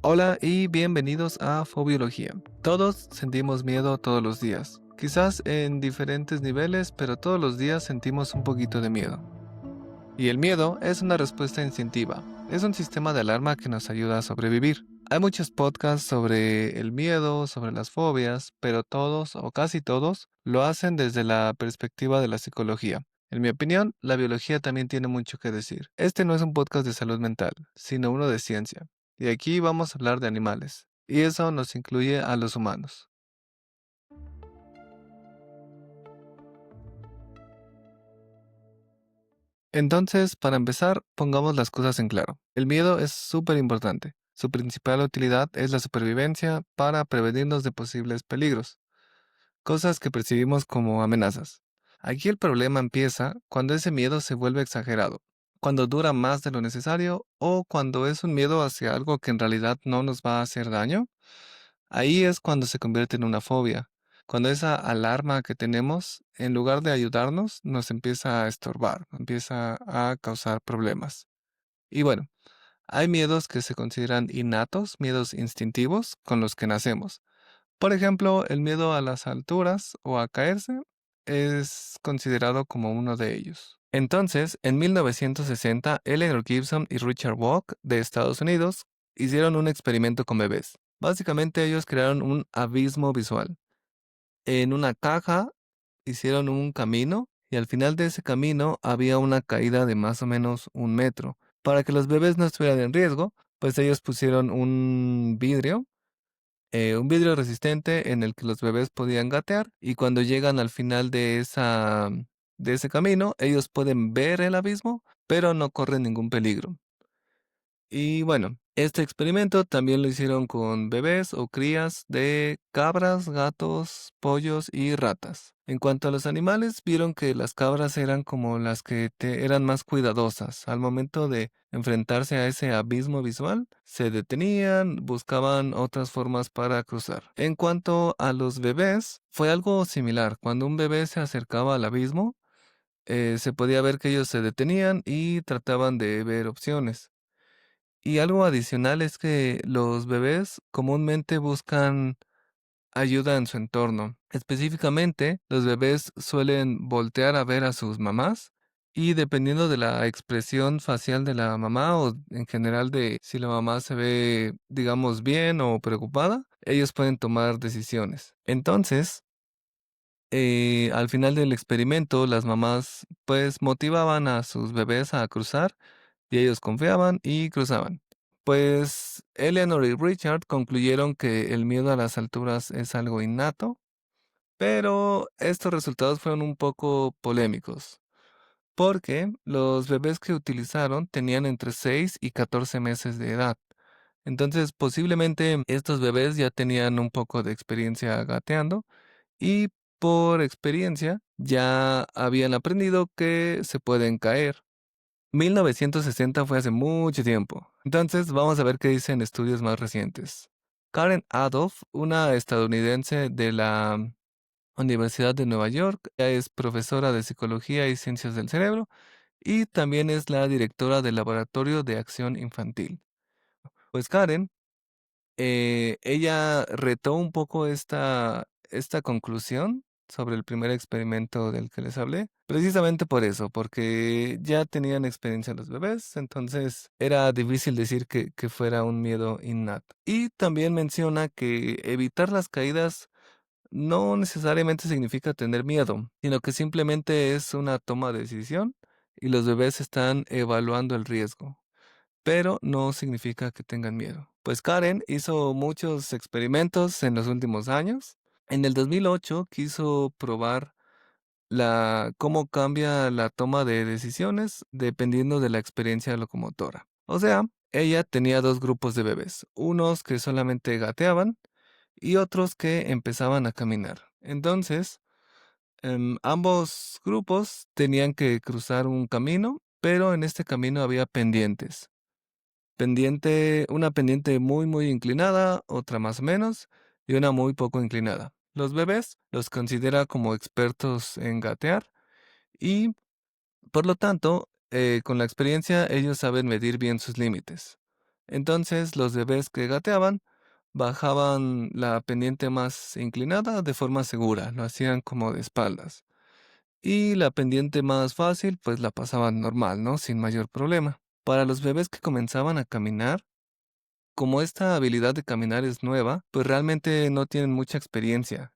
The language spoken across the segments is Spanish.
Hola y bienvenidos a Fobiología. Todos sentimos miedo todos los días, quizás en diferentes niveles, pero todos los días sentimos un poquito de miedo. Y el miedo es una respuesta instintiva, es un sistema de alarma que nos ayuda a sobrevivir. Hay muchos podcasts sobre el miedo, sobre las fobias, pero todos o casi todos lo hacen desde la perspectiva de la psicología. En mi opinión, la biología también tiene mucho que decir. Este no es un podcast de salud mental, sino uno de ciencia. Y aquí vamos a hablar de animales. Y eso nos incluye a los humanos. Entonces, para empezar, pongamos las cosas en claro. El miedo es súper importante. Su principal utilidad es la supervivencia para prevenirnos de posibles peligros, cosas que percibimos como amenazas. Aquí el problema empieza cuando ese miedo se vuelve exagerado, cuando dura más de lo necesario o cuando es un miedo hacia algo que en realidad no nos va a hacer daño. Ahí es cuando se convierte en una fobia, cuando esa alarma que tenemos, en lugar de ayudarnos, nos empieza a estorbar, empieza a causar problemas. Y bueno, hay miedos que se consideran innatos, miedos instintivos con los que nacemos. Por ejemplo, el miedo a las alturas o a caerse es considerado como uno de ellos. Entonces, en 1960, Eleanor Gibson y Richard Walk de Estados Unidos hicieron un experimento con bebés. Básicamente ellos crearon un abismo visual. En una caja hicieron un camino y al final de ese camino había una caída de más o menos 1 metro. Para que los bebés no estuvieran en riesgo, pues ellos pusieron un vidrio resistente en el que los bebés podían gatear y cuando llegan al final de ese camino, ellos pueden ver el abismo, pero no corren ningún peligro. Y bueno, este experimento también lo hicieron con bebés o crías de cabras, gatos, pollos y ratas. En cuanto a los animales, vieron que las cabras eran como las que eran más cuidadosas. Al momento de enfrentarse a ese abismo visual, se detenían, buscaban otras formas para cruzar. En cuanto a los bebés, fue algo similar. Cuando un bebé se acercaba al abismo, se podía ver que ellos se detenían y trataban de ver opciones. Y algo adicional es que los bebés comúnmente buscan ayuda en su entorno. Específicamente, los bebés suelen voltear a ver a sus mamás y dependiendo de la expresión facial de la mamá o en general de si la mamá se ve, digamos, bien o preocupada, ellos pueden tomar decisiones. Entonces, al final del experimento, las mamás pues motivaban a sus bebés a cruzar y ellos confiaban y cruzaban. Pues Eleanor y Richard concluyeron que el miedo a las alturas es algo innato, pero estos resultados fueron un poco polémicos, porque los bebés que utilizaron tenían entre 6 y 14 meses de edad. Entonces, posiblemente estos bebés ya tenían un poco de experiencia gateando y por experiencia ya habían aprendido que se pueden caer. 1960 fue hace mucho tiempo. Entonces, vamos a ver qué dicen estudios más recientes. Karen Adolph, una estadounidense de la Universidad de Nueva York, ella es profesora de Psicología y Ciencias del Cerebro y también es la directora del Laboratorio de Acción Infantil. Pues Karen ella retó un poco esta conclusión sobre el primer experimento del que les hablé, precisamente por eso, porque ya tenían experiencia los bebés, entonces era difícil decir que fuera un miedo innato. Y también menciona que evitar las caídas no necesariamente significa tener miedo, sino que simplemente es una toma de decisión y los bebés están evaluando el riesgo, pero no significa que tengan miedo. Pues Karen hizo muchos experimentos en los últimos años. En el 2008 quiso probar cómo cambia la toma de decisiones dependiendo de la experiencia locomotora. O sea, ella tenía dos grupos de bebés, unos que solamente gateaban y otros que empezaban a caminar. Entonces, ambos grupos tenían que cruzar un camino, pero en este camino había pendientes. Una pendiente muy muy inclinada, otra más o menos, y una muy poco inclinada. Los bebés los considera como expertos en gatear y, por lo tanto, con la experiencia ellos saben medir bien sus límites. Entonces, los bebés que gateaban bajaban la pendiente más inclinada de forma segura, lo hacían como de espaldas. Y la pendiente más fácil, pues la pasaban normal, ¿no? Sin mayor problema. Para los bebés que comenzaban a caminar, como esta habilidad de caminar es nueva, pues realmente no tienen mucha experiencia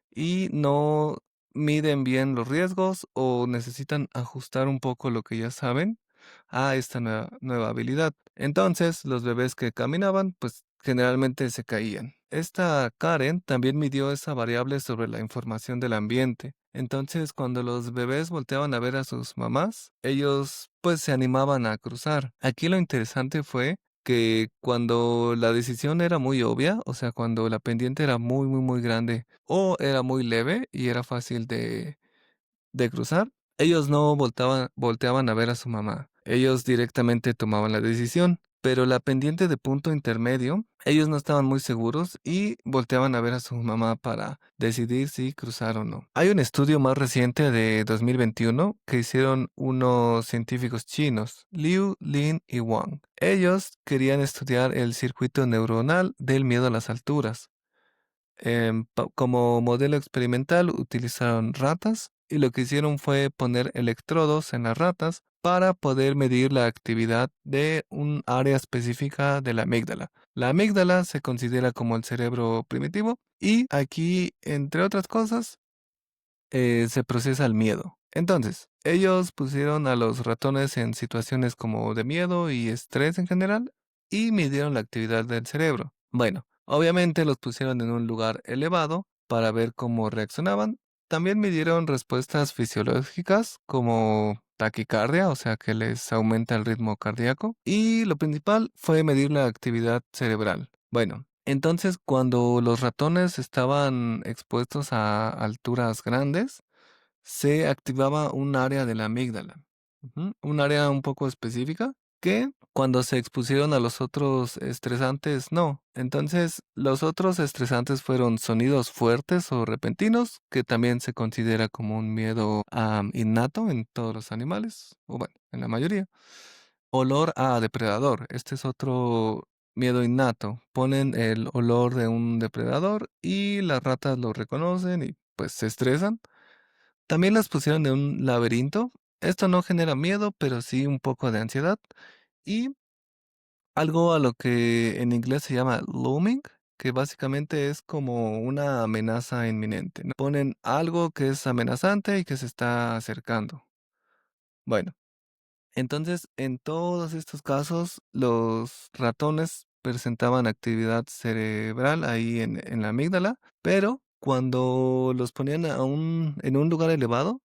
y no miden bien los riesgos o necesitan ajustar un poco lo que ya saben a esta nueva habilidad. Entonces, los bebés que caminaban, pues generalmente se caían. Esta Karen también midió esa variable sobre la información del ambiente. Entonces, cuando los bebés volteaban a ver a sus mamás, ellos pues se animaban a cruzar. Aquí lo interesante fue que cuando la decisión era muy obvia, o sea, cuando la pendiente era muy grande o era muy leve y era fácil de cruzar, ellos no volteaban a ver a su mamá. Ellos directamente tomaban la decisión. Pero la pendiente de punto intermedio, ellos no estaban muy seguros y volteaban a ver a su mamá para decidir si cruzar o no. Hay un estudio más reciente de 2021 que hicieron unos científicos chinos, Liu, Lin y Wang. Ellos querían estudiar el circuito neuronal del miedo a las alturas. Como modelo experimental utilizaron ratas y lo que hicieron fue poner electrodos en las ratas para poder medir la actividad de un área específica de la amígdala. La amígdala se considera como el cerebro primitivo y aquí, entre otras cosas, se procesa el miedo. Entonces, ellos pusieron a los ratones en situaciones como de miedo y estrés en general y midieron la actividad del cerebro. Bueno, obviamente los pusieron en un lugar elevado para ver cómo reaccionaban. También midieron respuestas fisiológicas como taquicardia, o sea que les aumenta el ritmo cardíaco. Y lo principal fue medir la actividad cerebral. Bueno, entonces cuando los ratones estaban expuestos a alturas grandes, se activaba un área de la amígdala, un área un poco específica que cuando se expusieron a los otros estresantes, no. Entonces, los otros estresantes fueron sonidos fuertes o repentinos, que también se considera como un miedo innato en todos los animales, o bueno, en la mayoría. Olor a depredador, este es otro miedo innato. Ponen el olor de un depredador y las ratas lo reconocen y pues se estresan. También las pusieron en un laberinto. Esto no genera miedo, pero sí un poco de ansiedad. Y algo a lo que en inglés se llama looming, que básicamente es como una amenaza inminente, ¿no? Ponen algo que es amenazante y que se está acercando. Bueno, entonces en todos estos casos los ratones presentaban actividad cerebral ahí en la amígdala, pero cuando los ponían en un lugar elevado,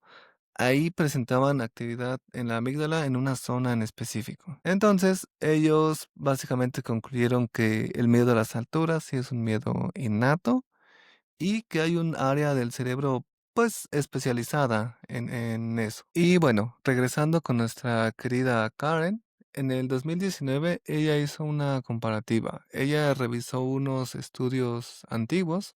ahí presentaban actividad en la amígdala en una zona en específico. Entonces, ellos básicamente concluyeron que el miedo a las alturas sí es un miedo innato y que hay un área del cerebro pues especializada en eso. Y bueno, regresando con nuestra querida Karen, en el 2019 ella hizo una comparativa. Ella revisó unos estudios antiguos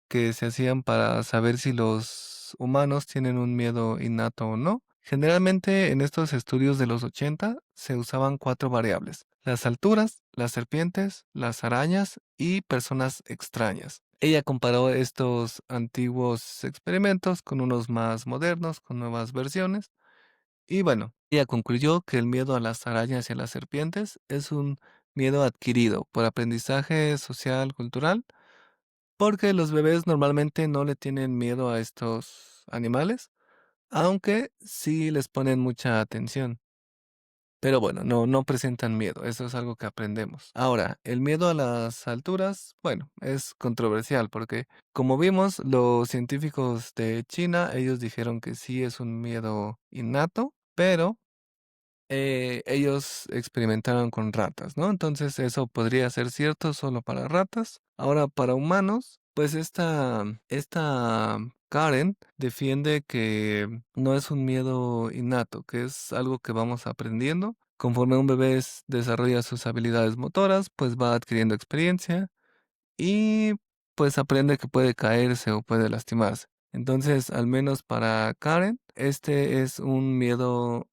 que se hacían para saber si los humanos tienen un miedo innato o no. Generalmente en estos estudios de los 80 se usaban cuatro variables: las alturas, las serpientes, las arañas y personas extrañas. Ella comparó estos antiguos experimentos con unos más modernos, con nuevas versiones, y bueno, ella concluyó que el miedo a las arañas y a las serpientes es un miedo adquirido por aprendizaje social, cultural, porque los bebés normalmente no le tienen miedo a estos animales, aunque sí les ponen mucha atención. Pero bueno, no presentan miedo, eso es algo que aprendemos. Ahora, el miedo a las alturas, bueno, es controversial porque, como vimos, los científicos de China, ellos dijeron que sí es un miedo innato, pero ellos experimentaron con ratas, ¿no? Entonces eso podría ser cierto solo para ratas. Ahora, para humanos, pues esta Karen defiende que no es un miedo innato, que es algo que vamos aprendiendo. Conforme un bebé desarrolla sus habilidades motoras, pues va adquiriendo experiencia y pues aprende que puede caerse o puede lastimarse. Entonces, al menos para Karen, este es un miedo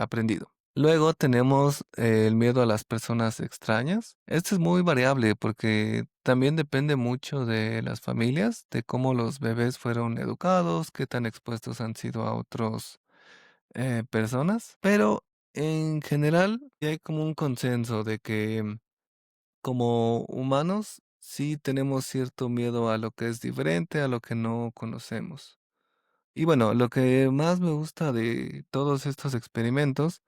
aprendido. Luego tenemos el miedo a las personas extrañas. Este es muy variable porque también depende mucho de las familias, de cómo los bebés fueron educados, qué tan expuestos han sido a otros personas. Pero en general ya hay como un consenso de que como humanos sí tenemos cierto miedo a lo que es diferente, a lo que no conocemos. Y bueno, lo que más me gusta de todos estos experimentos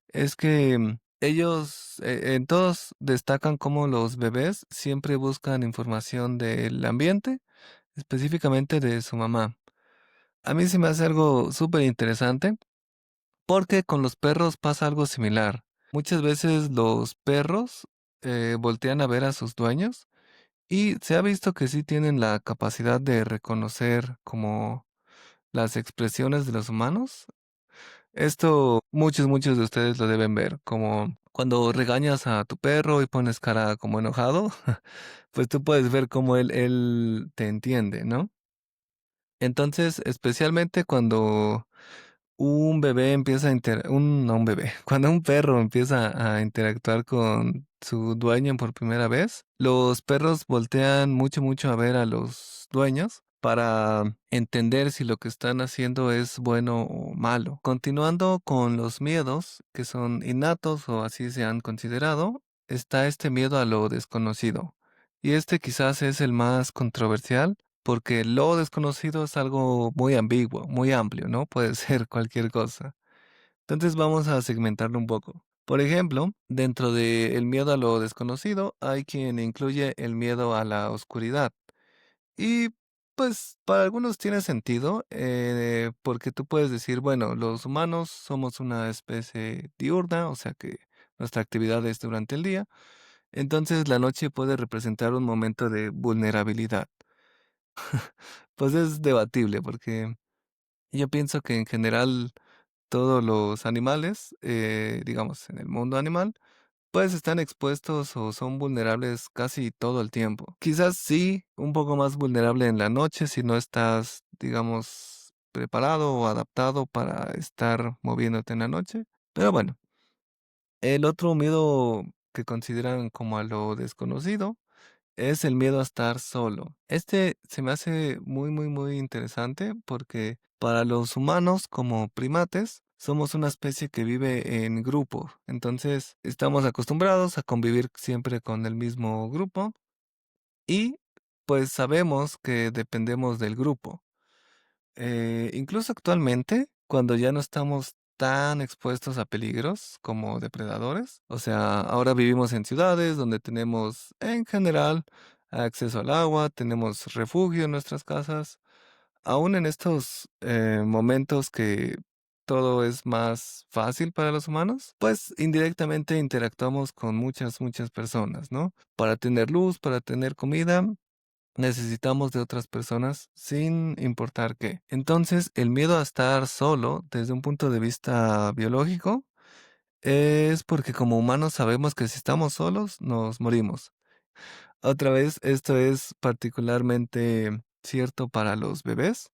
es que ellos, en todos destacan cómo los bebés siempre buscan información del ambiente, específicamente de su mamá. A mí se me hace algo súper interesante porque con los perros pasa algo similar. Muchas veces los perros voltean a ver a sus dueños y se ha visto que sí tienen la capacidad de reconocer como las expresiones de los humanos. Esto muchos de ustedes lo deben ver, como cuando regañas a tu perro y pones cara como enojado, pues tú puedes ver cómo él te entiende, ¿no? Entonces, especialmente cuando un bebé empieza a no un bebé, cuando un perro empieza a interactuar con su dueño por primera vez, los perros voltean mucho a ver a los dueños para entender si lo que están haciendo es bueno o malo. Continuando con los miedos, que son innatos o así se han considerado, está este miedo a lo desconocido. Y este quizás es el más controversial porque lo desconocido es algo muy ambiguo, muy amplio, ¿no? Puede ser cualquier cosa. Entonces vamos a segmentarlo un poco. Por ejemplo, dentro del miedo a lo desconocido hay quien incluye el miedo a la oscuridad. Y pues para algunos tiene sentido, porque tú puedes decir, bueno, los humanos somos una especie diurna, o sea que nuestra actividad es durante el día, entonces la noche puede representar un momento de vulnerabilidad. Pues es debatible porque yo pienso que en general todos los animales, digamos, en el mundo animal, pues están expuestos o son vulnerables casi todo el tiempo. Quizás sí, un poco más vulnerable en la noche si no estás, digamos, preparado o adaptado para estar moviéndote en la noche. Pero bueno, el otro miedo que consideran como a lo desconocido es el miedo a estar solo. Este se me hace muy interesante porque para los humanos como primates somos una especie que vive en grupo. Entonces estamos acostumbrados a convivir siempre con el mismo grupo y pues sabemos que dependemos del grupo. Incluso actualmente, cuando ya no estamos tan expuestos a peligros como depredadores, o sea, ahora vivimos en ciudades donde tenemos en general acceso al agua, tenemos refugio en nuestras casas, aún en estos momentos que todo es más fácil para los humanos, pues indirectamente interactuamos con muchas personas, ¿no? Para tener luz, para tener comida, necesitamos de otras personas sin importar qué. Entonces, el miedo a estar solo, desde un punto de vista biológico, es porque como humanos sabemos que si estamos solos, nos morimos. Otra vez, esto es particularmente cierto para los bebés.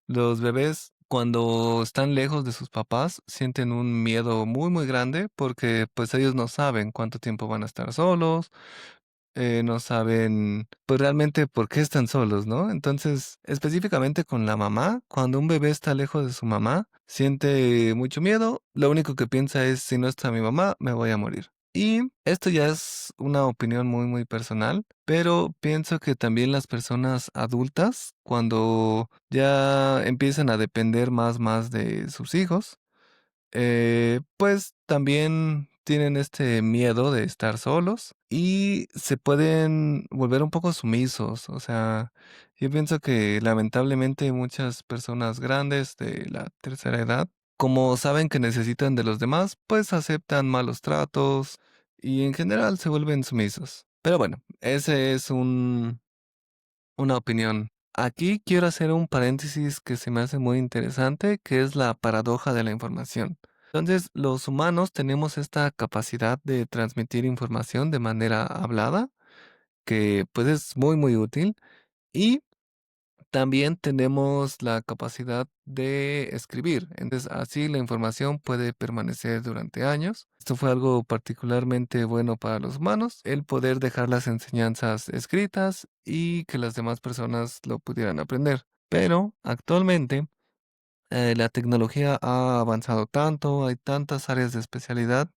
Los bebés, cuando están lejos de sus papás, sienten un miedo muy grande porque pues ellos no saben cuánto tiempo van a estar solos, no saben, pues realmente por qué están solos, ¿no? Entonces, específicamente con la mamá, cuando un bebé está lejos de su mamá, siente mucho miedo, lo único que piensa es, si no está mi mamá, me voy a morir. Y esto ya es una opinión muy personal, pero pienso que también las personas adultas, cuando ya empiezan a depender más de sus hijos, pues también tienen este miedo de estar solos y se pueden volver un poco sumisos. O sea, yo pienso que lamentablemente muchas personas grandes de la tercera edad, como saben que necesitan de los demás, pues aceptan malos tratos y en general se vuelven sumisos. Pero bueno, ese es una opinión. Aquí quiero hacer un paréntesis que se me hace muy interesante, que es la paradoja de la información. Entonces, los humanos tenemos esta capacidad de transmitir información de manera hablada, que pues es muy útil, y También tenemos la capacidad de escribir, entonces así la información puede permanecer durante años. Esto fue algo particularmente bueno para los humanos, el poder dejar las enseñanzas escritas y que las demás personas lo pudieran aprender. Pero actualmente la tecnología ha avanzado tanto, hay tantas áreas de especialidad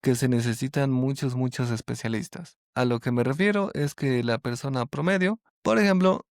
que se necesitan muchos especialistas. A lo que me refiero es que la persona promedio, por ejemplo,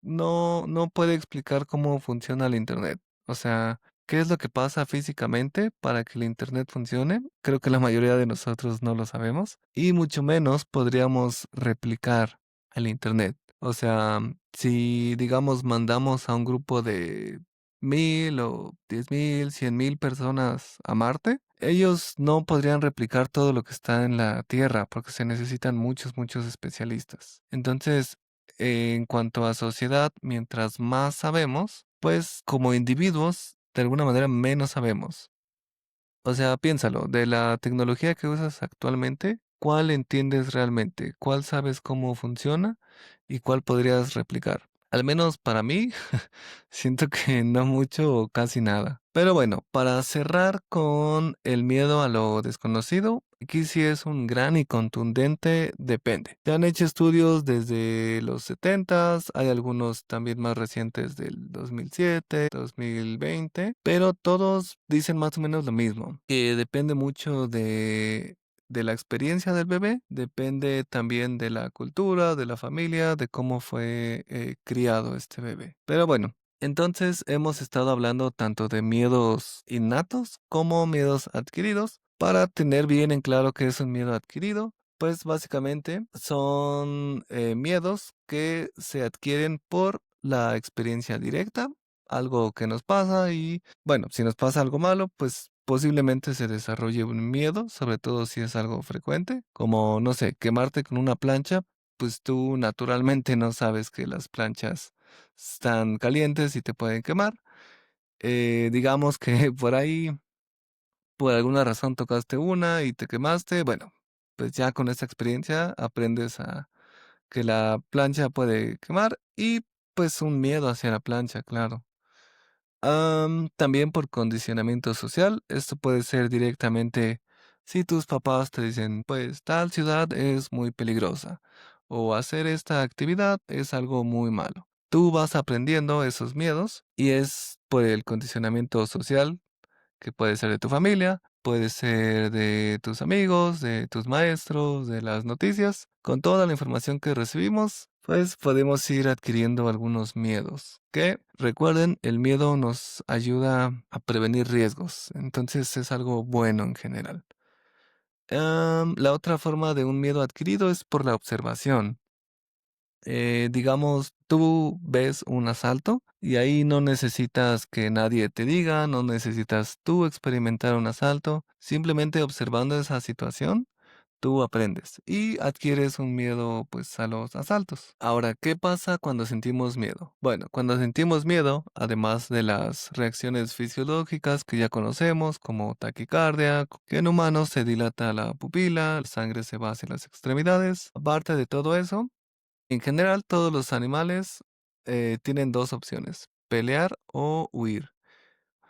no puede explicar cómo funciona el Internet. O sea, ¿qué es lo que pasa físicamente para que el Internet funcione? Creo que la mayoría de nosotros no lo sabemos y mucho menos podríamos replicar el Internet. O sea, si digamos mandamos a un grupo de 1000 o 10,000, 100,000 personas a Marte, ellos no podrían replicar todo lo que está en la Tierra porque se necesitan muchos especialistas. Entonces, en cuanto a sociedad, mientras más sabemos, pues como individuos, de alguna manera menos sabemos. O sea, piénsalo, de la tecnología que usas actualmente, ¿cuál entiendes realmente? ¿Cuál sabes cómo funciona? ¿Y cuál podrías replicar? Al menos para mí, siento que no mucho o casi nada. Pero bueno, para cerrar con el miedo a lo desconocido, aquí sí es un gran y contundente depende. Se han hecho estudios desde los 70s, hay algunos también más recientes del 2007, 2020, pero todos dicen más o menos lo mismo, que depende mucho de la experiencia del bebé, depende también de la cultura, de la familia, de cómo fue criado este bebé. Pero bueno, entonces hemos estado hablando tanto de miedos innatos como miedos adquiridos. Para tener bien en claro qué es un miedo adquirido, pues básicamente son miedos que se adquieren por la experiencia directa, algo que nos pasa y bueno, si nos pasa algo malo, pues posiblemente se desarrolle un miedo, sobre todo si es algo frecuente, como no sé, quemarte con una plancha, pues tú naturalmente no sabes que las planchas están calientes y te pueden quemar. Digamos que por ahí, por alguna razón tocaste una y te quemaste. Bueno, pues ya con esta experiencia aprendes a que la plancha puede quemar y pues un miedo hacia la plancha, claro. También por condicionamiento social, esto puede ser directamente si tus papás te dicen, pues tal ciudad es muy peligrosa o hacer esta actividad es algo muy malo. Tú vas aprendiendo esos miedos y es por el condicionamiento social que puede ser de tu familia, puede ser de tus amigos, de tus maestros, de las noticias. Con toda la información que recibimos, pues podemos ir adquiriendo algunos miedos. Que recuerden, el miedo nos ayuda a prevenir riesgos, entonces es algo bueno en general. La otra forma de un miedo adquirido es por la observación. Digamos, tú ves un asalto y ahí no necesitas que nadie te diga, no necesitas tú experimentar un asalto, simplemente observando esa situación, tú aprendes y adquieres un miedo pues a los asaltos. Ahora, ¿qué pasa cuando sentimos miedo? Bueno, cuando sentimos miedo, además de las reacciones fisiológicas que ya conocemos, como taquicardia, que en humanos se dilata la pupila, la sangre se va hacia las extremidades, aparte de todo eso, en general, todos los animales tienen dos opciones, pelear o huir.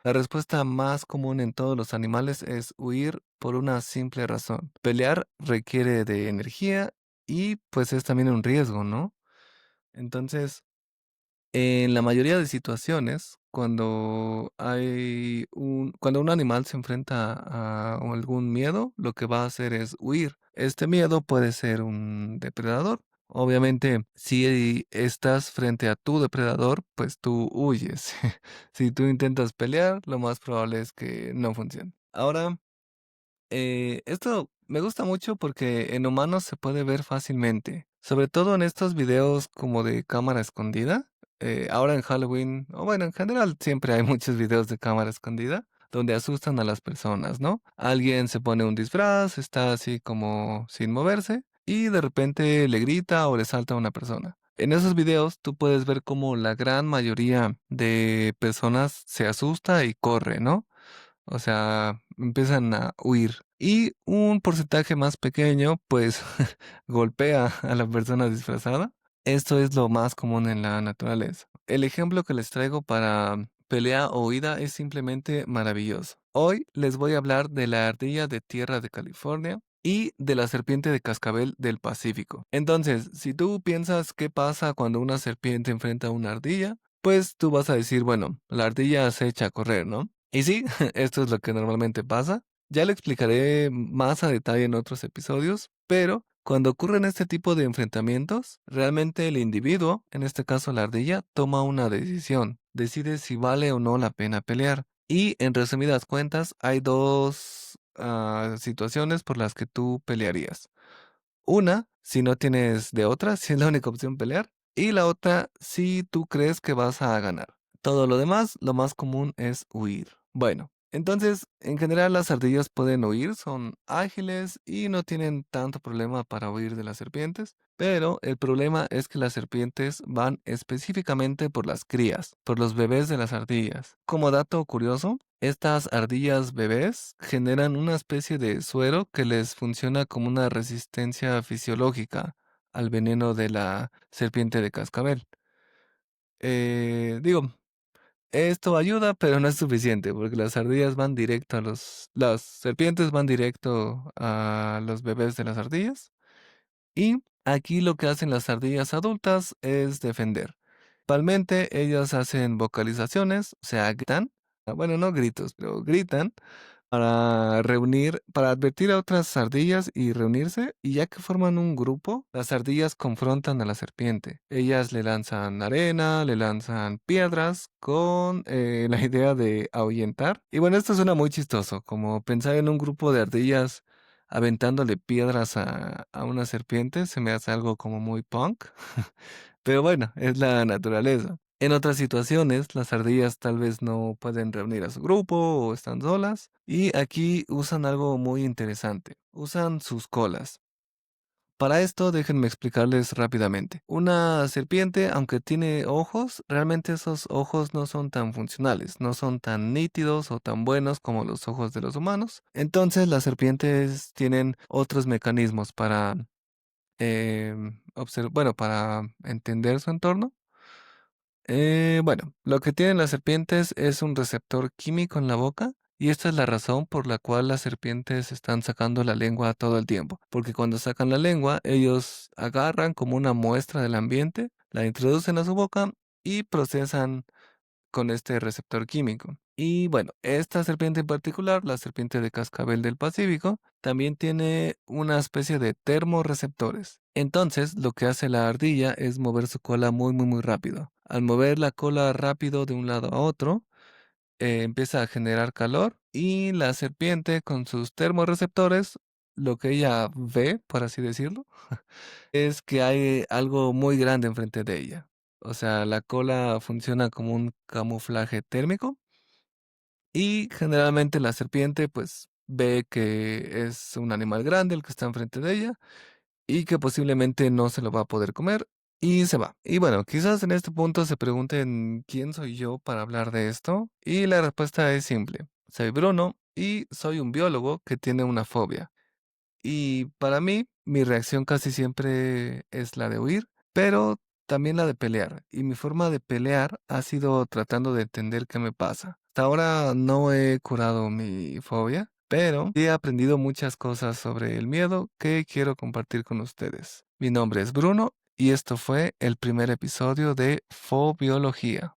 La respuesta más común en todos los animales es huir por una simple razón. Pelear requiere de energía y pues es también un riesgo, ¿no? Entonces, en la mayoría de situaciones, cuando un animal se enfrenta a algún miedo, lo que va a hacer es huir. Este miedo puede ser un depredador. Obviamente, si estás frente a tu depredador, pues tú huyes. Si tú intentas pelear, lo más probable es que no funcione. Ahora, esto me gusta mucho porque en humanos se puede ver fácilmente, sobre todo en estos videos como de cámara escondida. Ahora en Halloween, o bueno, en general siempre hay muchos videos de cámara escondida donde asustan a las personas, ¿no? Alguien se pone un disfraz, está así como sin moverse y de repente le grita o le salta a una persona. En esos videos tú puedes ver cómo la gran mayoría de personas se asusta y corre, ¿no? O sea, empiezan a huir. Y un porcentaje más pequeño, pues, golpea a la persona disfrazada. Esto es lo más común en la naturaleza. El ejemplo que les traigo para pelea o huida es simplemente maravilloso. Hoy les voy a hablar de la ardilla de tierra de California y de la serpiente de cascabel del Pacífico. Entonces, si tú piensas qué pasa cuando una serpiente enfrenta a una ardilla, pues tú vas a decir, bueno, la ardilla se echa a correr, ¿no? Y sí, esto es lo que normalmente pasa. Ya lo explicaré más a detalle en otros episodios, pero cuando ocurren este tipo de enfrentamientos, realmente el individuo, en este caso la ardilla, toma una decisión, decide si vale o no la pena pelear. Y en resumidas cuentas, hay dos situaciones por las que tú pelearías. Una, si no tienes de otra, si es la única opción pelear. Y la otra, si tú crees que vas a ganar. Todo lo demás, lo más común es huir. Bueno, entonces, en general las ardillas pueden huir, son ágiles y no tienen tanto problema para huir de las serpientes, pero el problema es que las serpientes van específicamente por las crías, por los bebés de las ardillas. Como dato curioso, estas ardillas bebés generan una especie de suero que les funciona como una resistencia fisiológica al veneno de la serpiente de cascabel. Digo, esto ayuda, pero no es suficiente, porque las ardillas van directo las serpientes van directo a los bebés de las ardillas. Y aquí lo que hacen las ardillas adultas es defender. Principalmente ellas hacen vocalizaciones, o sea, gritan. Bueno, no gritos, pero gritan para reunir, para advertir a otras ardillas y reunirse, y ya que forman un grupo, las ardillas confrontan a la serpiente. Ellas le lanzan arena, le lanzan piedras con la idea de ahuyentar. Y bueno, esto suena muy chistoso, como pensar en un grupo de ardillas aventándole piedras a una serpiente, se me hace algo como muy punk. Pero bueno, es la naturaleza. En otras situaciones, las ardillas tal vez no pueden reunir a su grupo o están solas. Y aquí usan algo muy interesante. Usan sus colas. Para esto, déjenme explicarles rápidamente. Una serpiente, aunque tiene ojos, realmente esos ojos no son tan funcionales, no son tan nítidos o tan buenos como los ojos de los humanos. Entonces, las serpientes tienen otros mecanismos para bueno, para entender su entorno. Bueno, lo que tienen las serpientes es un receptor químico en la boca y esta es la razón por la cual las serpientes están sacando la lengua todo el tiempo, porque cuando sacan la lengua ellos agarran como una muestra del ambiente, la introducen a su boca y procesan con este receptor químico. Y bueno, esta serpiente en particular, la serpiente de cascabel del Pacífico, también tiene una especie de termorreceptores. Entonces, lo que hace la ardilla es mover su cola muy rápido. Al mover la cola rápido de un lado a otro, empieza a generar calor y la serpiente con sus termorreceptores, lo que ella ve, por así decirlo, es que hay algo muy grande enfrente de ella. O sea, la cola funciona como un camuflaje térmico y generalmente la serpiente pues ve que es un animal grande el que está enfrente de ella y que posiblemente no se lo va a poder comer y se va. Y bueno, quizás en este punto se pregunten quién soy yo para hablar de esto y la respuesta es simple. Soy Bruno y soy un biólogo que tiene una fobia. Y para mí, mi reacción casi siempre es la de huir, pero también la de pelear. Y mi forma de pelear ha sido tratando de entender qué me pasa. Hasta ahora no he curado mi fobia, pero he aprendido muchas cosas sobre el miedo que quiero compartir con ustedes. Mi nombre es Bruno y esto fue el primer episodio de Fobiología.